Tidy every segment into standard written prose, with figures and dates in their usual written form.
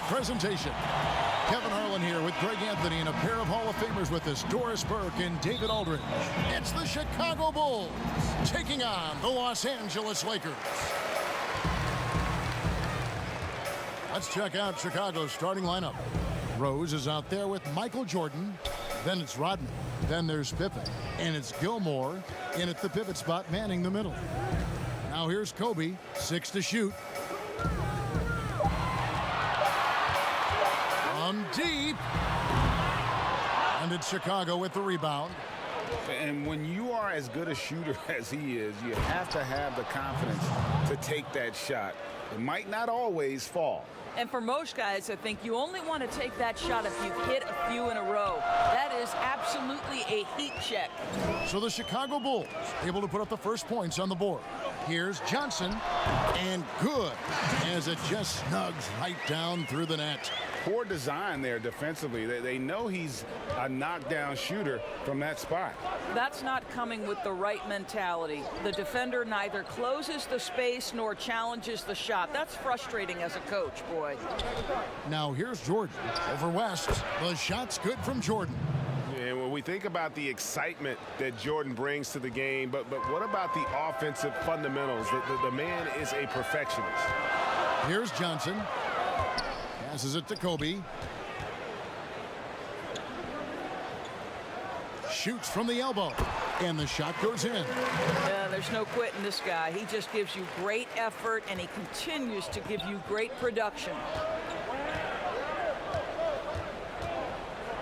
presentation. Kevin Harlan here with Greg Anthony and a pair of Hall of Famers with us, Doris Burke and David Aldridge. It's the Chicago Bulls taking on the Los Angeles Lakers. Let's check out Chicago's starting lineup. Rose is out there with Michael Jordan. Then it's Rodman. Then there's Pippen. And it's Gilmore in at the pivot spot, manning the middle. Now here's Kobe, 6 to shoot. From deep. And it's Chicago with the rebound. And when you are as good a shooter as he is, you have to have the confidence to take that shot. It might not always fall. And for most guys, I think you only want to take that shot if you've hit a few in a row. That is absolutely a heat check. So the Chicago Bulls able to put up the first points on the board. Here's Johnson, and good, as it just snugs right down through the net. Poor design there defensively. They know he's a knockdown shooter from that spot. That's not coming with the right mentality. The defender neither closes the space nor challenges the shot. That's frustrating as a coach, boy. Now here's Jordan over West. The shot's good from Jordan. And when we think about the excitement that Jordan brings to the game, but what about the offensive fundamentals? The man is a perfectionist. Here's Johnson. Passes it to Kobe. Shoots from the elbow. And the shot goes in. Yeah, there's no quitting this guy. He just gives you great effort, and he continues to give you great production.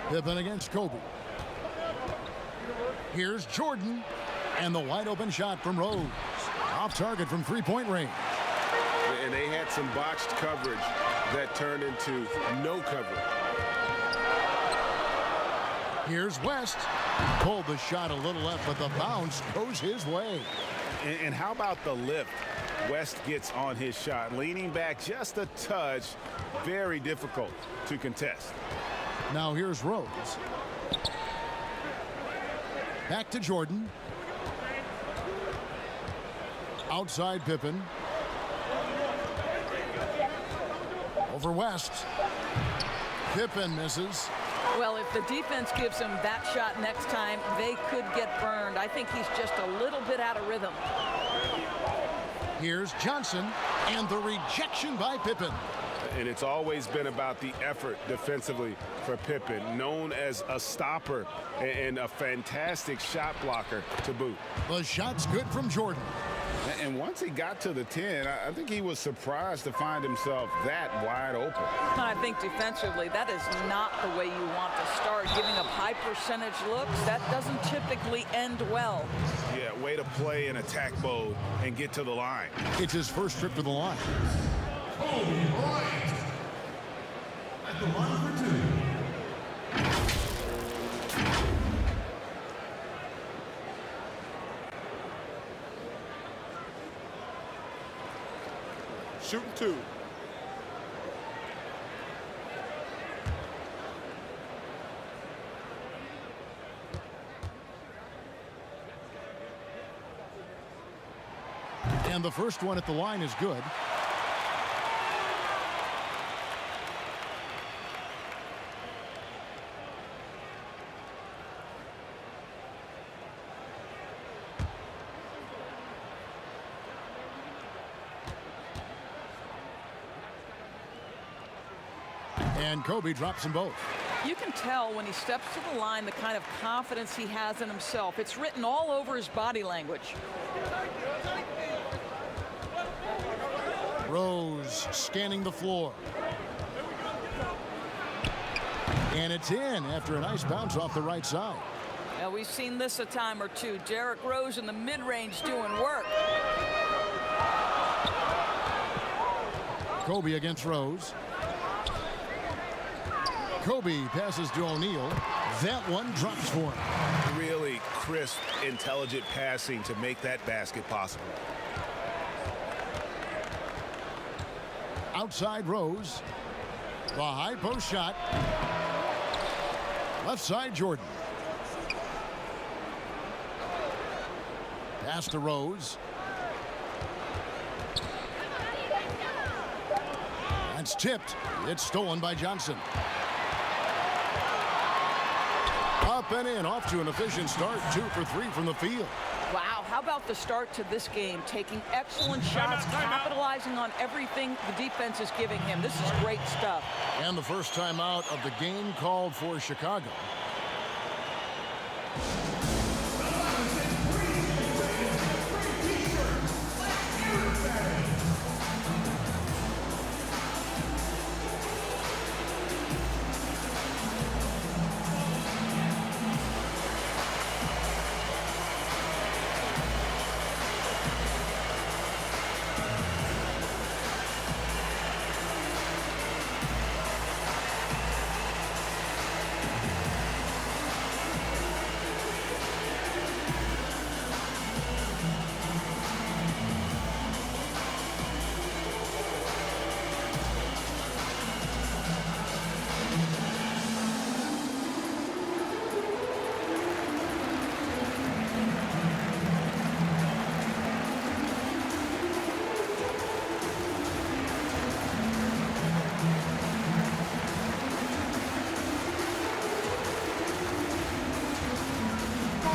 Pippen against Kobe. Here's Jordan. And the wide open shot from Rose. Off target from three-point range. And they had some botched coverage that turned into no coverage. Here's West. Pulled the shot a little left, but the bounce goes his way. And how about the lift? West gets on his shot, leaning back just a touch. Very difficult to contest. Now here's Rose. Back to Jordan. Outside Pippen. Over West. Pippen misses. Well, if the defense gives him that shot next time, they could get burned. I think he's just a little bit out of rhythm. Here's Johnson, and the rejection by Pippen. And it's always been about the effort defensively for Pippen, known as a stopper and a fantastic shot blocker to boot. The shot's good from Jordan. And once he got to the 10, I think he was surprised to find himself that wide open. I think defensively, that is not the way you want to start. Giving up high percentage looks, that doesn't typically end well. Yeah, way to play in attack mode and get to the line. It's his first trip to the line. BRYANT at the line for two. Shooting two. And the first one at the line is good. And Kobe drops them both. You can tell when he steps to the line the kind of confidence he has in himself. It's written all over his body language. Rose scanning the floor. And it's in after a nice bounce off the right side. Now, we've seen this a time or two. Derrick Rose in the mid-range doing work. Kobe against Rose. Kobe passes to O'Neal. That one drops for him. Really crisp, intelligent passing to make that basket possible. Outside Rose. The high post shot. Left side Jordan. Pass to Rose. It's tipped. It's stolen by Johnson. Up and in, off to an efficient start. 2 for 3 from the field. Wow, how about the start to this game? Taking excellent shots, capitalizing on everything the defense is giving him. This is great stuff. And the first timeout of the game called for Chicago.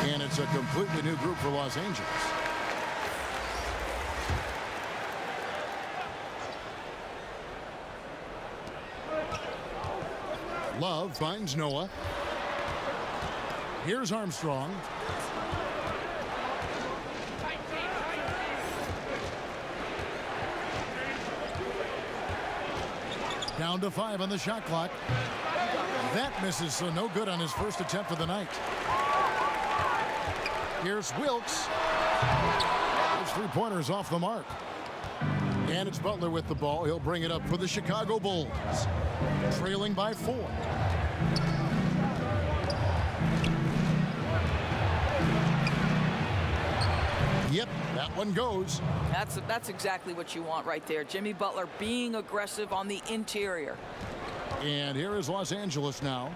And it's a completely new group for Los Angeles. Love finds Noah. Here's Armstrong. Down to 5 on the shot clock. That misses, so no good on his first attempt of the night. Here's Wilkes. His three-pointers off the mark. And it's Butler with the ball. He'll bring it up for the Chicago Bulls. Trailing by 4. Yep, that one goes. That's exactly what you want right there. Jimmy Butler being aggressive on the interior. And here is Los Angeles now.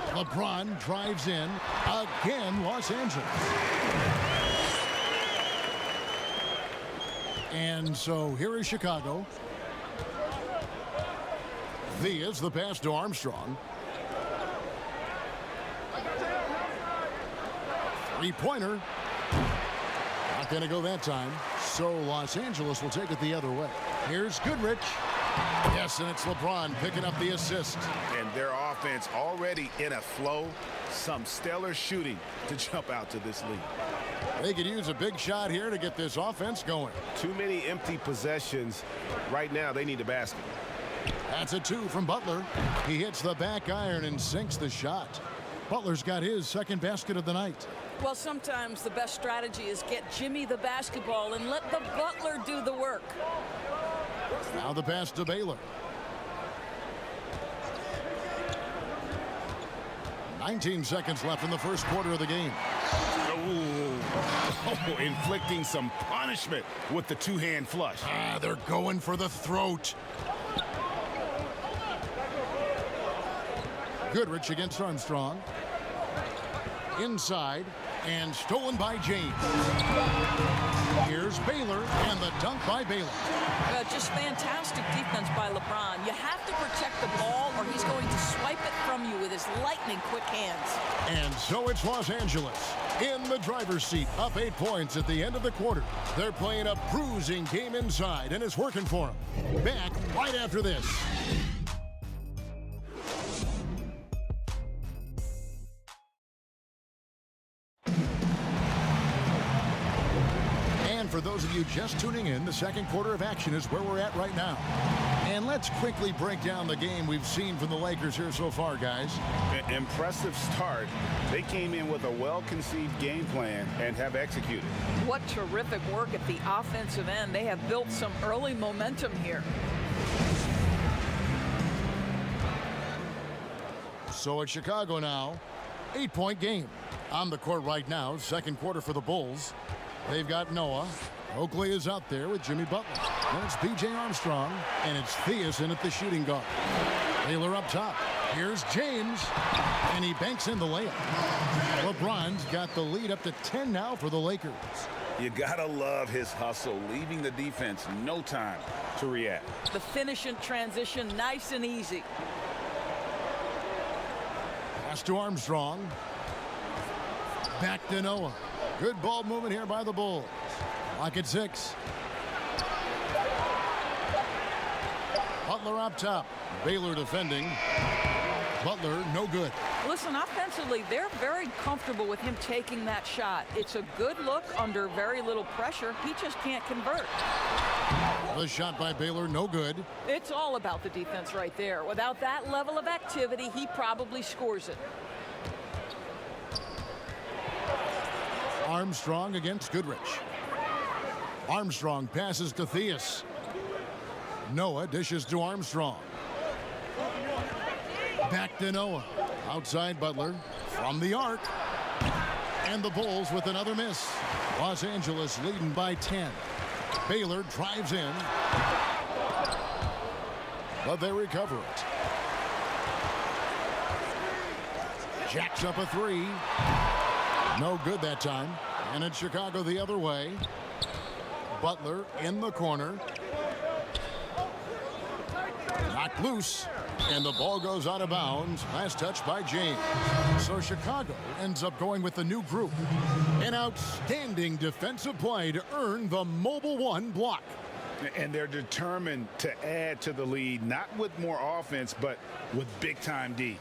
LeBron drives in. Again, Los Angeles. And so here is Chicago. Thea's the pass to Armstrong. Three-pointer. Not going to go that time. So Los Angeles will take it the other way. Here's Goodrich. Yes, and it's LeBron picking up the assist. And their offense already in a flow. Some stellar shooting to jump out to this lead. They could use a big shot here to get this offense going. Too many empty possessions. Right now, they need a basket. That's a 2 from Butler. He hits the back iron and sinks the shot. Butler's got his second basket of the night. Well, sometimes the best strategy is get Jimmy the basketball and let the Butler do the work. Now the pass to Baylor. 19 seconds left in the first quarter of the game. Oh, inflicting some punishment with the two-hand flush. They're going for the throat. Goodrich against Armstrong. Inside and stolen by James. Here's Baylor and the dunk by Baylor. Just fantastic defense by LeBron. You have to protect the ball or he's going to swipe it from you with his lightning quick hands. And so it's Los Angeles in the driver's seat, up 8 points at the end of the quarter. They're playing a bruising game inside, and it's working for them. Back right after this. And for those of you just tuning in, the second quarter of action is where we're at right now. And let's quickly break down the game we've seen from the Lakers here so far, guys. Impressive start. They came in with a well-conceived game plan and have executed. What terrific work at the offensive end. They have built some early momentum here. So it's Chicago now, 8-point game. On the court right now, second quarter for the Bulls. They've got Noah. Oakley is out there with Jimmy Butler. Then it's B.J. Armstrong, and it's Theus in at the shooting guard. Taylor up top. Here's James, and he banks in the layup. LeBron's got the lead up to 10 now for the Lakers. You gotta love his hustle, leaving the defense no time to react. The finish in transition, nice and easy. Pass to Armstrong. Back to Noah. Good ball movement here by the Bulls. Lock at 6. Butler up top. Baylor defending. Butler, no good. Listen, offensively, they're very comfortable with him taking that shot. It's a good look under very little pressure. He just can't convert. The shot by Baylor, no good. It's all about the defense right there. Without that level of activity, he probably scores it. Armstrong against Goodrich. Armstrong passes to Theus. Noah dishes to Armstrong. Back to Noah. Outside Butler from the arc. And the Bulls with another miss. Los Angeles leading by 10. Baylor drives in. But they recover it. Jacks up a 3. No good that time. And it's Chicago the other way. Butler in the corner. Knocked loose. And the ball goes out of bounds. Last touch by James. So Chicago ends up going with the new group. An outstanding defensive play to earn the Mobile One block. And they're determined to add to the lead, not with more offense, but with big-time D.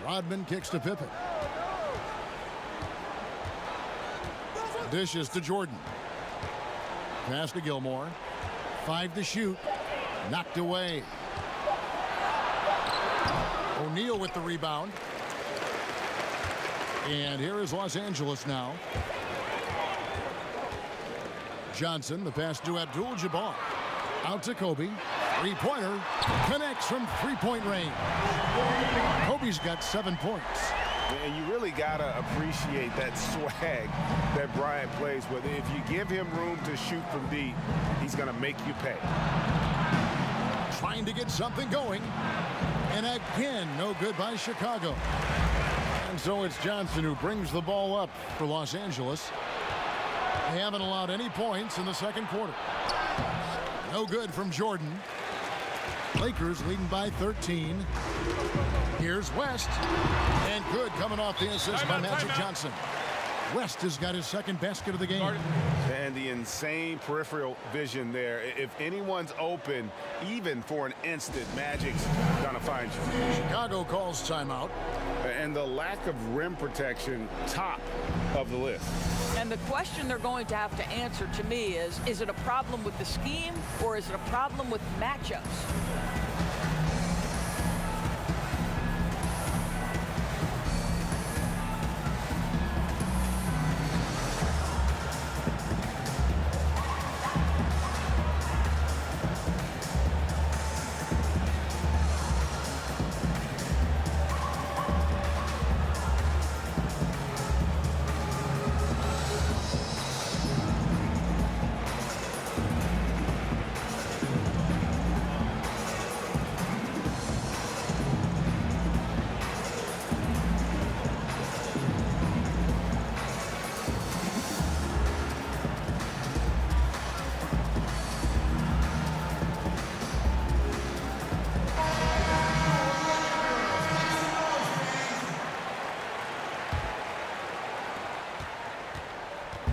Rodman kicks to Pippen. Dishes to Jordan. Pass to Gilmore. 5 to shoot. Knocked away. O'Neal with the rebound. And here is Los Angeles now. Johnson, the pass to Abdul-Jabbar. Out to Kobe. Three-pointer connects from three-point range. Kobe's got 7 points. And you really got to appreciate that swag that Bryant plays with. If you give him room to shoot from deep, he's going to make you pay. Trying to get something going. And again, no good by Chicago. And so it's Johnson who brings the ball up for Los Angeles. They haven't allowed any points in the second quarter. No good from Jordan. Lakers leading by 13. Here's West. And good coming off the assist by Magic Johnson. West has got his second basket of the game. And the insane peripheral vision there. If anyone's open, even for an instant, Magic's gonna find you. Chicago calls timeout. And the lack of rim protection, top of the list. And the question they're going to have to answer to me is it a problem with the scheme or is it a problem with matchups?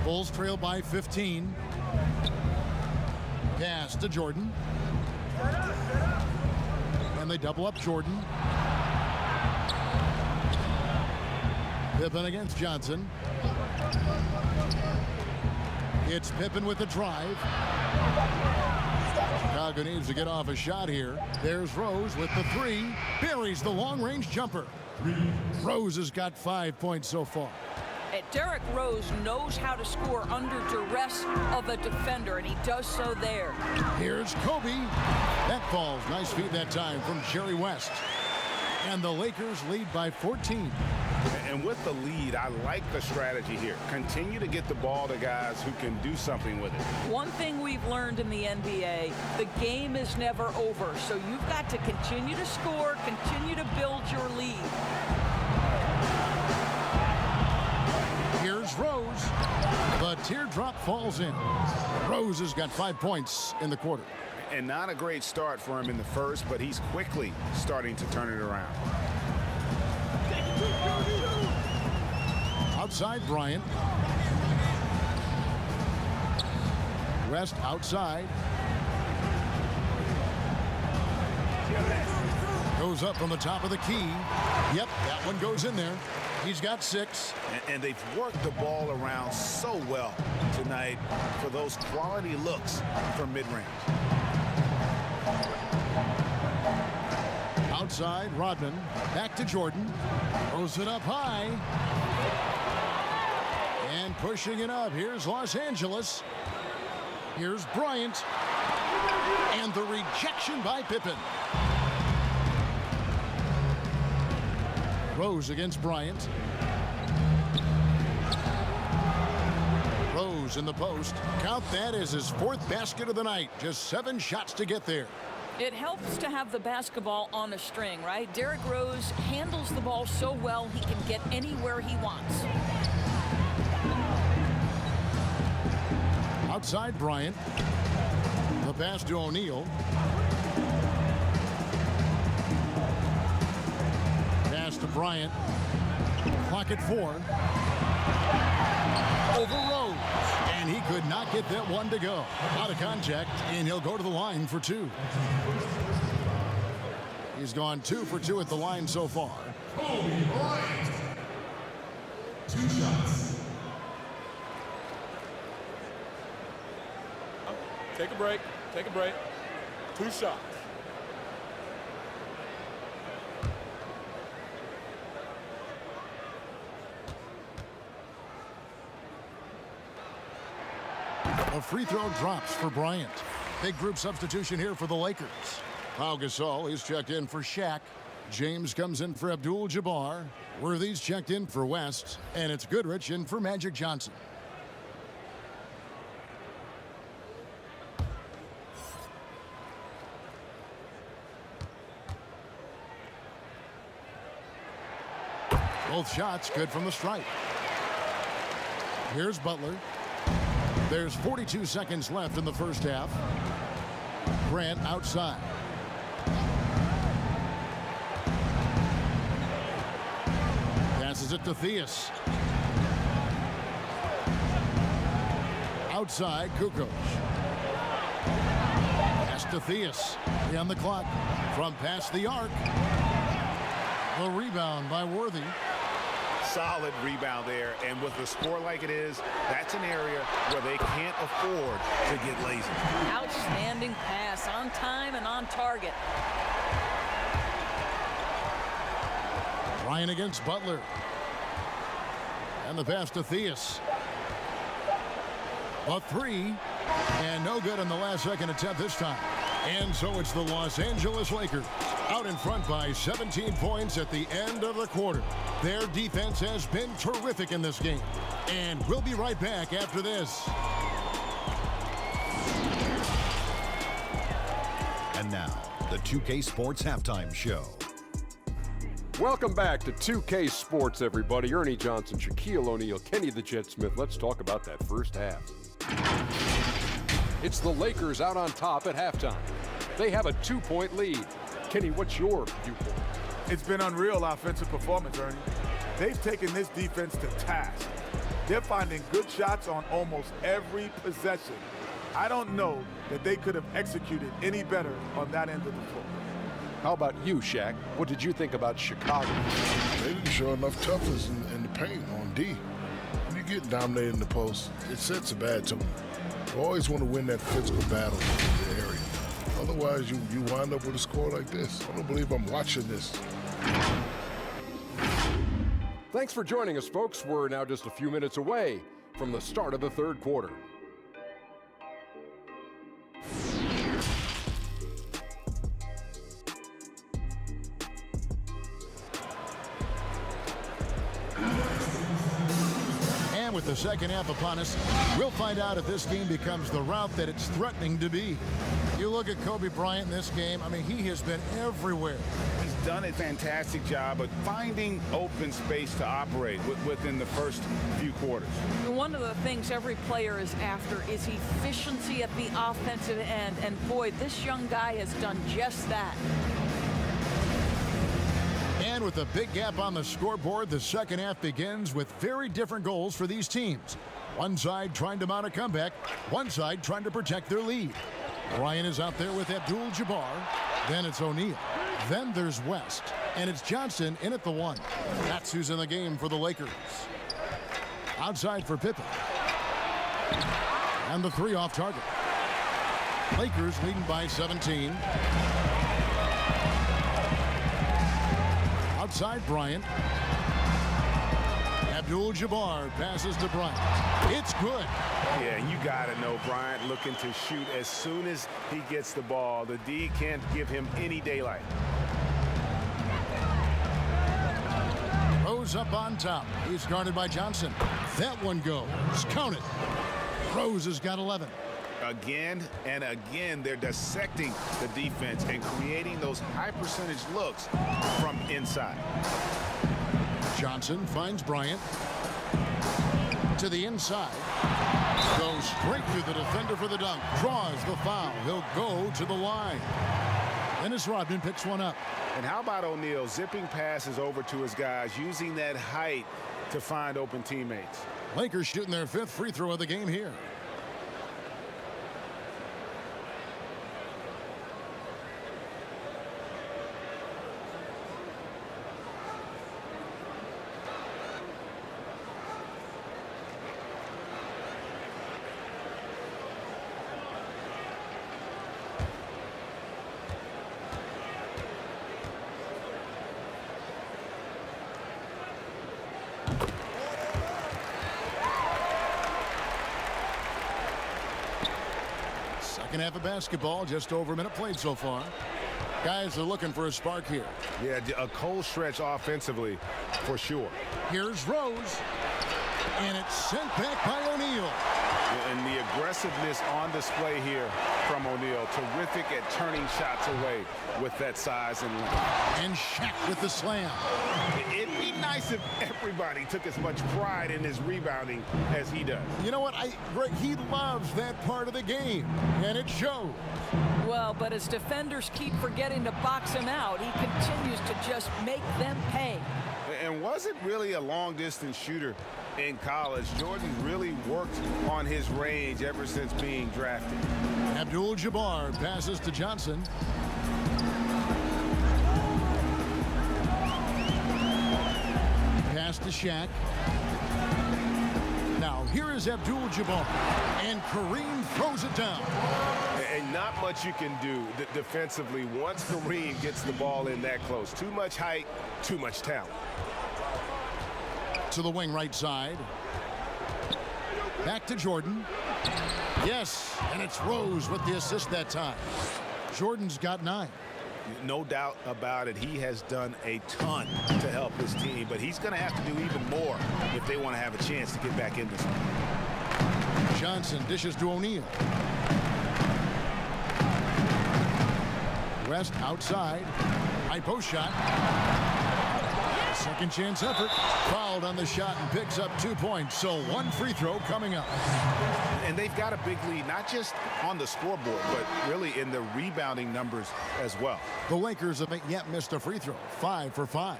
Bulls trail by 15. Pass to Jordan. And they double up Jordan. Pippen against Johnson. It's Pippen with the drive. Chicago needs to get off a shot here. There's Rose with the 3. Buries the long-range jumper. Rose has got 5 points so far. Derrick Rose knows how to score under duress of a defender, and he does so there. Here's Kobe. That falls. Nice feed that time from Jerry West. And the Lakers lead by 14. And with the lead, I like the strategy here. Continue to get the ball to guys who can do something with it. One thing we've learned in the NBA, the game is never over. So you've got to continue to score, continue to build your lead. Here's Rose. The teardrop falls in. Rose has got 5 points in the quarter. And not a great start for him in the first, but he's quickly starting to turn it around. Outside Bryant. West outside. Goes up from the top of the key. Yep, that one goes in there. He's got 6. And they've worked the ball around so well tonight for those quality looks from mid-range. Outside Rodman. Back to Jordan. Throws it up high. And pushing it up. Here's Los Angeles. Here's Bryant. And the rejection by Pippen. Rose against Bryant. Rose in the post. Count that as his 4th basket of the night. Just 7 shots to get there. It helps to have the basketball on the string, right? Derrick Rose handles the ball so well he can get anywhere he wants. Outside Bryant. The pass to O'Neal. Pass to Bryant. Clock at 4. Over Rose. And he could not get that one to go. Out of contact, and he'll go to the line for 2. He's gone 2 for 2 at the line so far. Kobe Bryant. 2 shots. Take a break. Take a break. 2 shots. A free throw drops for Bryant. Big group substitution here for the Lakers. Pau Gasol is checked in for Shaq. James comes in for Abdul-Jabbar. Worthy's checked in for West. And it's Goodrich in for Magic Johnson. Both shots good from the stripe. Here's Butler. There's 42 seconds left in the first half. Grant outside. Passes it to Theus. Outside, Kukoc. Pass to Theus. On the clock. From past the arc. The rebound by Worthy. Solid rebound there, and with the score like it is, that's an area where they can't afford to get lazy. Outstanding pass, on time and on target. Ryan against Butler. And the pass to Theus. A 3, and no good on the last second attempt this time. And so it's the Los Angeles Lakers out in front by 17 points at the end of the quarter. Their defense has been terrific in this game. And we'll be right back after this. And now, the 2K Sports Halftime Show. Welcome back to 2K Sports, everybody. Ernie Johnson, Shaquille O'Neal, Kenny the Jet Smith. Let's talk about that first half. It's the Lakers out on top at halftime. They have a 2-point lead. Kenny, what's your viewpoint? It's been unreal offensive performance, Ernie. They've taken this defense to task. They're finding good shots on almost every possession. I don't know that they could have executed any better on that end of the floor. How about you, Shaq? What did you think about Chicago? They didn't show enough toughness in the paint on D. When you get dominated in the post, it sets a bad tone. You always want to win that physical battle in the area. Otherwise, you wind up with a score like this. I don't believe I'm watching this. Thanks for joining us, folks. We're now just a few minutes away from the start of the third quarter. with the second half upon us. We'll find out if this game becomes the route that it's threatening to be. You look at Kobe Bryant in this game, I mean, he has been everywhere. He's done a fantastic job of finding open space to operate within the first few quarters. One of the things every player is after is efficiency at the offensive end. And boy, this young guy has done just that. And with a big gap on the scoreboard, the second half begins with very different goals for these teams. One side trying to mount a comeback, one side trying to protect their lead. Bryant is out there with Abdul-Jabbar. Then it's O'Neal. Then there's West. And it's Johnson in at the 1. That's who's in the game for the Lakers. Outside for Pippen. And the 3 off target. Lakers leading by 17. Outside Bryant. Abdul-Jabbar passes to Bryant. It's good. Yeah, you got to know Bryant looking to shoot as soon as he gets the ball. The D can't give him any daylight. Rose up on top. He's guarded by Johnson. That one goes. Count it. Rose has got 11. Again and again, they're dissecting the defense and creating those high percentage looks from inside. Johnson finds Bryant. To the inside. Goes straight through the defender for the dunk. Draws the foul. He'll go to the line. Dennis Rodman picks one up. And how about O'Neal zipping passes over to his guys, using that height to find open teammates. Lakers shooting their 5th free throw of the game here. Second half of basketball, just over a minute played so far. Guys are looking for a spark here. Yeah, a cold stretch offensively for sure. Here's Rose. And it's sent back by O'Neal. And the aggressiveness on display here from O'Neal. Terrific at turning shots away with that size and length. And Shaq with the slam. It'd be nice if everybody took as much pride in his rebounding as he does. You know what? Greg, he loves that part of the game, and it shows. Well, but as defenders keep forgetting to box him out, he continues to just make them pay. And wasn't really a long-distance shooter in college. Jordan really worked on his range ever since being drafted. Abdul-Jabbar passes to Johnson. Pass to Shaq. Now, here is Abdul-Jabbar. And Kareem throws it down. And not much you can do defensively once Kareem gets the ball in that close. Too much height, too much talent. To the wing right side. Back to Jordan. Yes, and it's Rose with the assist that time. Jordan's got 9. No doubt about it. He has done a ton to help his team, but he's going to have to do even more if they want to have a chance to get back in this one. Johnson dishes to O'Neal. West outside. High post shot. Second chance effort. Fouled on the shot and picks up 2 points. So 1 free throw coming up. And they've got a big lead, not just on the scoreboard, but really in the rebounding numbers as well. The Lakers haven't yet missed a free throw. 5 for 5.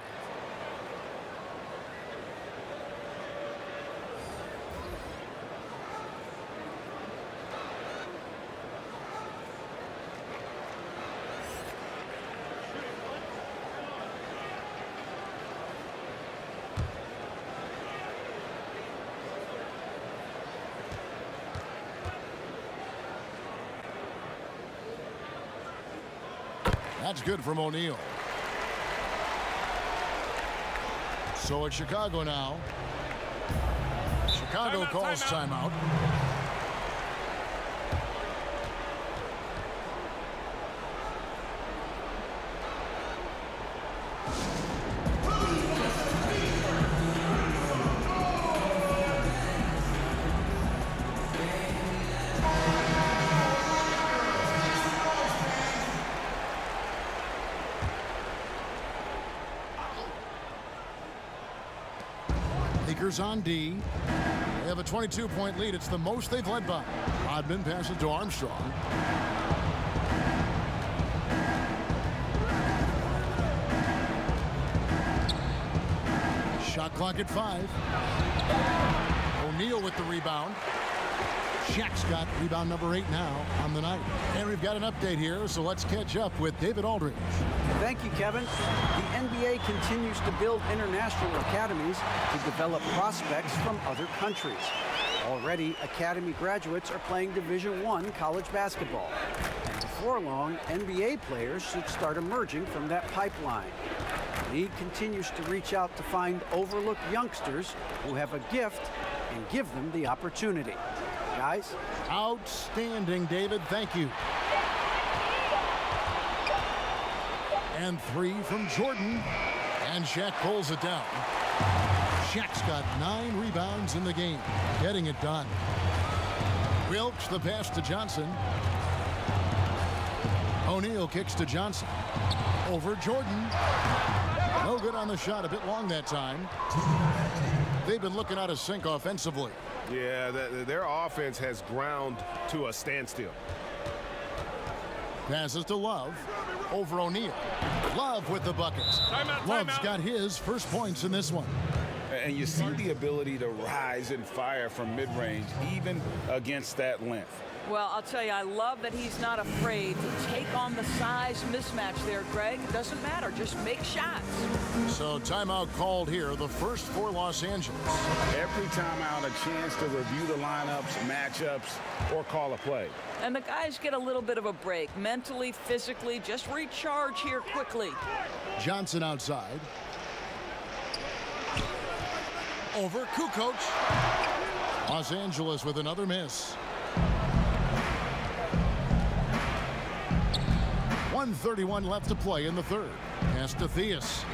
That's good from O'Neal. So it's Chicago now. Chicago calls timeout. Lakers on D. They have a 22-point lead. It's the most they've led by. Rodman passes to Armstrong. Shot clock at 5. O'Neal with the rebound. Shaq's got rebound number 8 now on the night. And we've got an update here, so let's catch up with David Aldridge. Thank you, Kevin. The NBA continues to build international academies to develop prospects from other countries. Already, academy graduates are playing Division I college basketball. And before long, NBA players should start emerging from that pipeline. The league continues to reach out to find overlooked youngsters who have a gift and give them the opportunity. Guys? Outstanding, David. Thank you. And 3 from Jordan. And Shaq pulls it down. Shaq's got 9 rebounds in the game. Getting it done. Wilkes the pass to Johnson. O'Neal kicks to Johnson. Over Jordan. No good on the shot. A bit long that time. They've been looking out of sync offensively. Yeah, their offense has ground to a standstill. Passes to Love. Over O'Neal. Love with the bucket. Love's got his first points in this one. And you see the ability to rise and fire from mid-range, even against that length. Well, I'll tell you, I love that he's not afraid to take on the size mismatch there, Greg. It doesn't matter. Just make shots. So timeout called here, the first for Los Angeles. Every timeout, a chance to review the lineups, matchups, or call a play. And the guys get a little bit of a break. Mentally, physically, just recharge here quickly. Johnson outside. Over Kukoc. Los Angeles with another miss. 1:31 left to play in the third. Pass to Theus.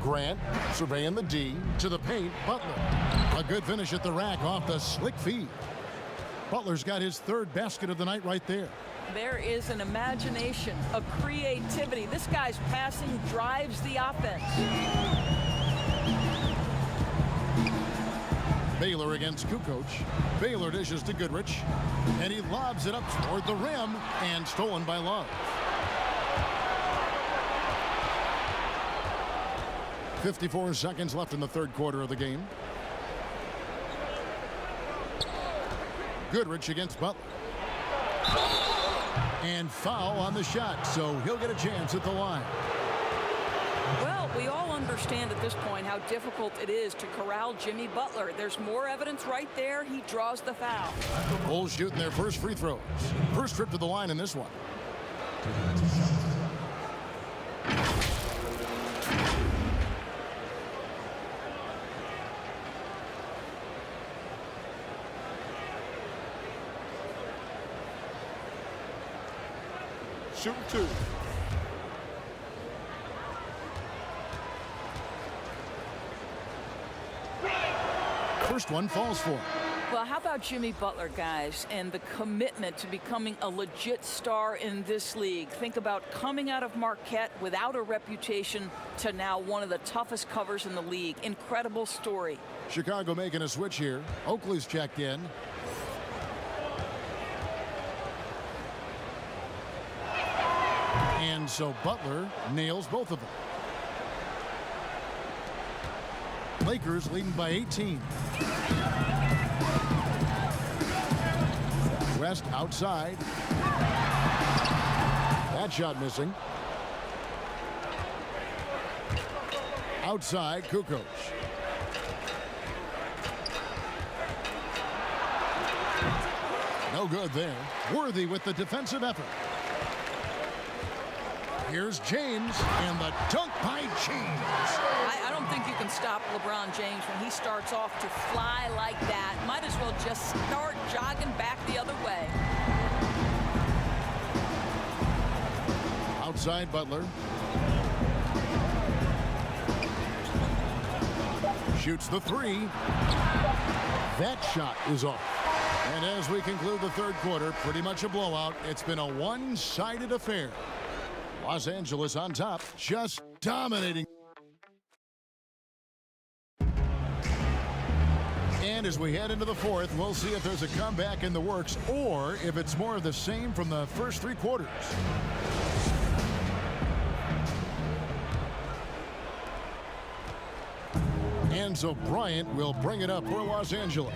Grant surveying the D to the paint. Butler. A good finish at the rack off the slick feed. Butler's got his third basket of the night right there. There is an imagination, a creativity. This guy's passing drives the offense. Baylor against Kukoc. Baylor dishes to Goodrich. And he lobs it up toward the rim and stolen by Love. 54 seconds left in the third quarter of the game. Goodrich against Butler. And foul on the shot, so he'll get a chance at the line. Well, we all understand at this point how difficult it is to corral Jimmy Butler. There's more evidence right there. He draws the foul. Bulls shooting their first free throws. First trip to the line in this one. Shooting 2. First one falls for him. Well, how about Jimmy Butler, guys, and the commitment to becoming a legit star in this league? Think about coming out of Marquette without a reputation to now one of the toughest covers in the league. Incredible story. Chicago making a switch here. Oakley's checked in. And so Butler nails both of them. Lakers leading by 18. West outside. That shot missing. Outside, Kukoc. No good there. Worthy with the defensive effort. Here's James, and the dunk by James. I don't think you can stop LeBron James when he starts off to fly like that. Might as well just start jogging back the other way. Outside Butler. Shoots the 3. That shot is off. And as we conclude the third quarter, pretty much a blowout. It's been a one-sided affair. Los Angeles on top, just dominating. And as we head into the fourth, we'll see if there's a comeback in the works or if it's more of the same from the first 3 quarters. And so Bryant will bring it up for Los Angeles.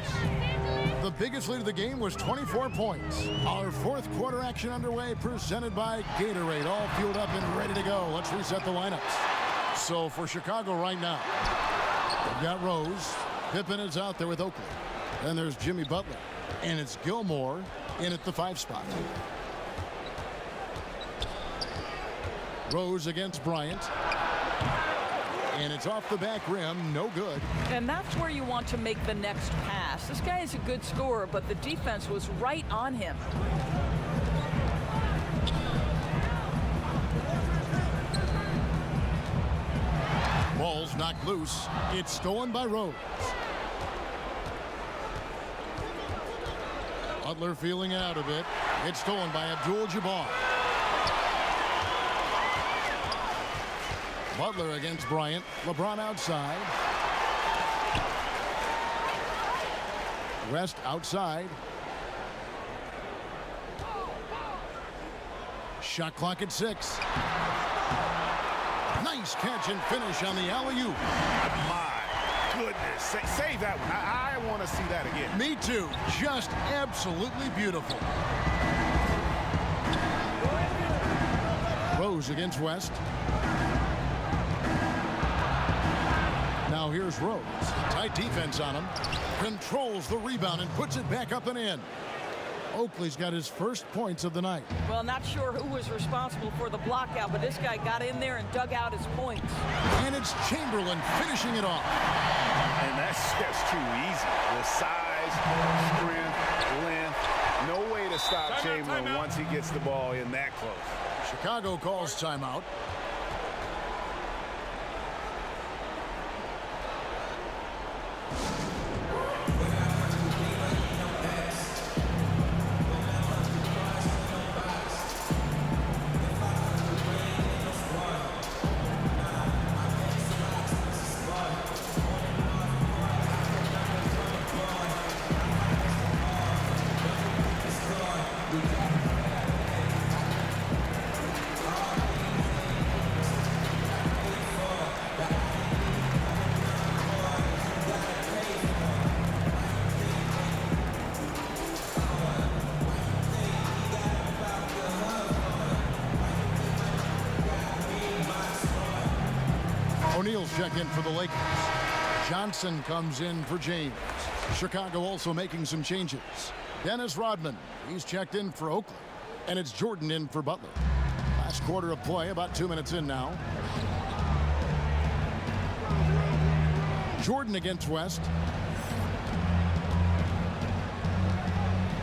The biggest lead of the game was 24 points. Our fourth quarter action underway, presented by Gatorade, all fueled up and ready to go. Let's reset the lineups. So for Chicago right now, we've got Rose. Pippen is out there with Oakley. Then there's Jimmy Butler. And it's Gilmore in at the 5 spot. Rose against Bryant. And it's off the back rim, no good. And that's where you want to make the next pass. This guy is a good scorer, but the defense was right on him. Ball's knocked loose. It's stolen by Rose. Butler feeling it out a bit. It's stolen by Abdul-Jabbar. Butler against Bryant. LeBron outside. West outside. Shot clock at 6. Nice catch and finish on the alley-oop. My goodness. Save that one. I want to see that again. Me too. Just absolutely beautiful. Rose against West. Now here's Rose. Tight defense on him. Controls the rebound and puts it back up and in. Oakley's got his first points of the night. Well, not sure who was responsible for the block out, but this guy got in there and dug out his points. And it's Chamberlain finishing it off. And that's just too easy. The size, strength, length. No way to stop Chamberlain once he gets the ball in that close. Chicago calls timeout. O'Neal's check in for the Lakers. Johnson comes in for James. Chicago also making some changes. Dennis Rodman, he's checked in for Oakley. And it's Jordan in for Butler. Last quarter of play, about 2 minutes in now. Jordan against West.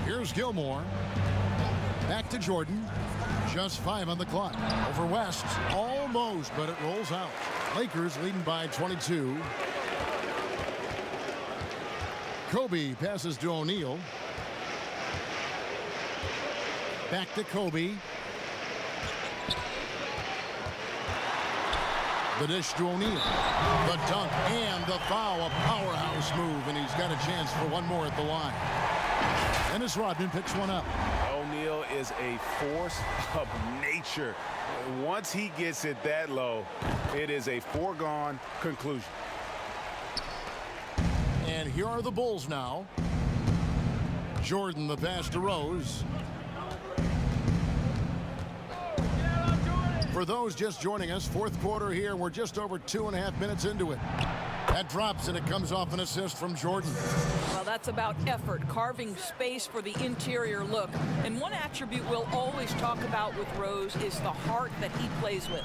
Here's Gilmore. Back to Jordan. Just 5 on the clock. Over West. Almost, but it rolls out. Lakers leading by 22. Kobe passes to O'Neal. Back to Kobe. The dish to O'Neal. The dunk and the foul. A powerhouse move, and he's got a chance for one more at the line. Dennis Rodman picks one up. O'Neal is a force of nature. Once he gets it that low, it is a foregone conclusion. And here are the Bulls now. Jordan, the pass to Rose. For those just joining us, fourth quarter here. We're just over 2.5 minutes into it. That drops, and it comes off an assist from Jordan. Well, that's about effort, carving space for the interior look. And one attribute we'll always talk about with Rose is the heart that he plays with.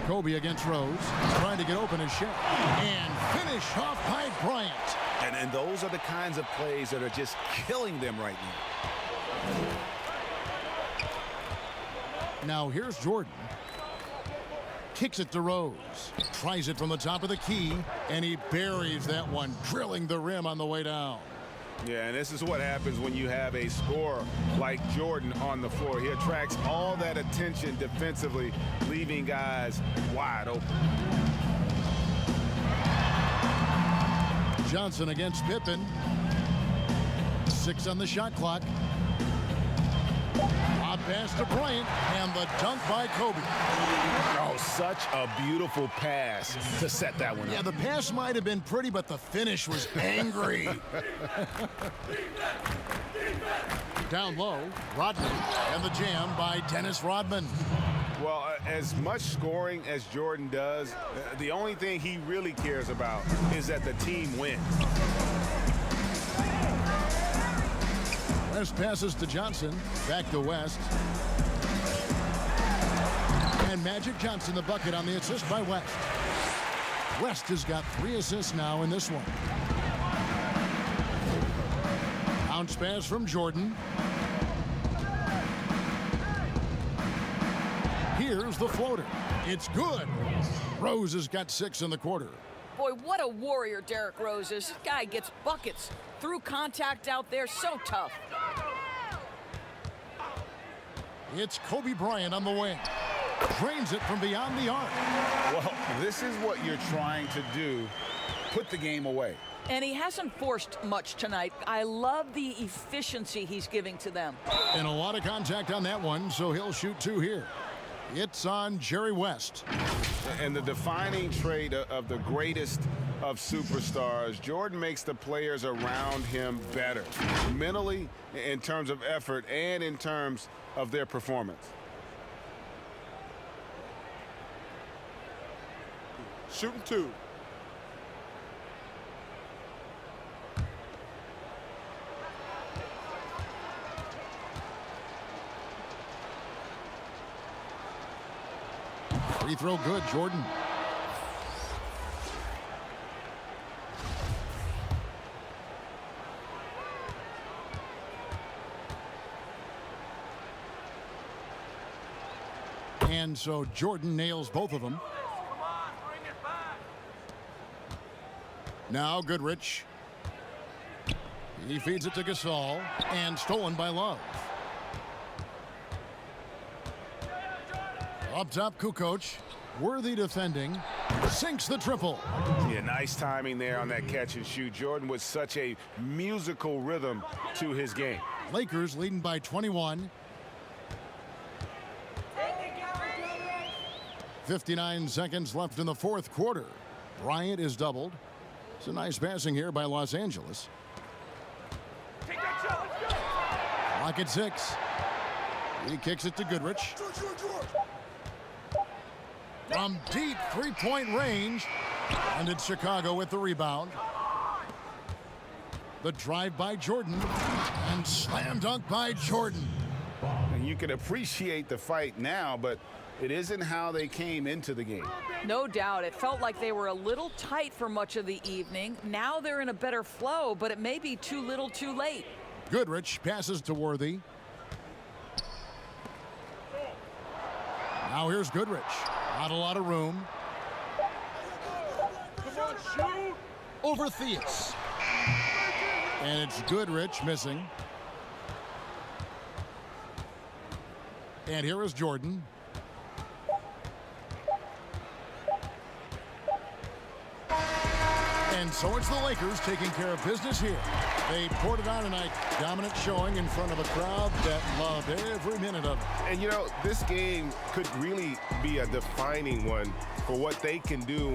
Kobe against Rose, trying to get open his shot. And finish off by Bryant. And those are the kinds of plays that are just killing them right now. Now here's Jordan. Kicks it to Rose. Tries it from the top of the key, and he buries that one, drilling the rim on the way down. Yeah, and this is what happens when you have a scorer like Jordan on the floor. He attracts all that attention defensively, leaving guys wide open. Johnson against Pippen. 6 on the shot clock. Lob pass to Bryant, and the dunk by Kobe. Oh, such a beautiful pass to set that one up. Yeah, the pass might have been pretty, but the finish was angry. Down low, Rodman, and the jam by Dennis Rodman. Well, as much scoring as Jordan does, the only thing he really cares about is that the team wins. West passes to Johnson, back to West. And Magic Johnson the bucket on the assist by West. West has got 3 assists now in this one. Bounce pass from Jordan. Here's the floater. It's good. Rose has got 6 in the quarter. Boy, what a warrior Derrick Rose is. This guy gets buckets through contact out there. So tough. It's Kobe Bryant on the wing. Drains it from beyond the arc. Well, this is what you're trying to do. Put the game away. And he hasn't forced much tonight. I love the efficiency he's giving to them. And a lot of contact on that one, so he'll shoot 2 here. It's on Jerry West. And the defining trait of the greatest of superstars, Jordan makes the players around him better, mentally, in terms of effort, and in terms of their performance. Shooting 2. Free throw good, Jordan. And so Jordan nails both of them. Now Goodrich. He feeds it to Gasol, and stolen by Love. Up top, Kukoc. Worthy defending. Sinks the triple. Yeah, nice timing there on that catch and shoot. Jordan with such a musical rhythm to his game. Lakers leading by 21. 59 seconds left in the 4th quarter. Bryant is doubled. It's a nice passing here by Los Angeles. Clock at 6. He kicks it to Goodrich. From deep three-point range. And it's Chicago with the rebound. The drive by Jordan. And slam dunk by Jordan. And you can appreciate the fight now, but it isn't how they came into the game. No doubt. It felt like they were a little tight for much of the evening. Now they're in a better flow, but it may be too little too late. Goodrich passes to Worthy. Now here's Goodrich. Not a lot of room. Over Theus. And it's Goodrich missing. And here is Jordan. And so it's the Lakers taking care of business here. They poured it on tonight. Dominant showing in front of a crowd that loved every minute of it. And, you know, this game could really be a defining one for what they can do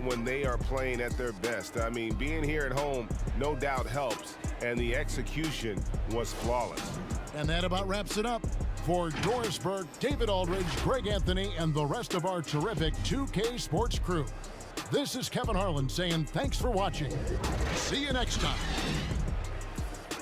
when they are playing at their best. I mean, being here at home no doubt helps, and the execution was flawless. And that about wraps it up. For Doris Burke, David Aldridge, Greg Anthony, and the rest of our terrific 2K Sports crew, this is Kevin Harlan saying thanks for watching. See you next time.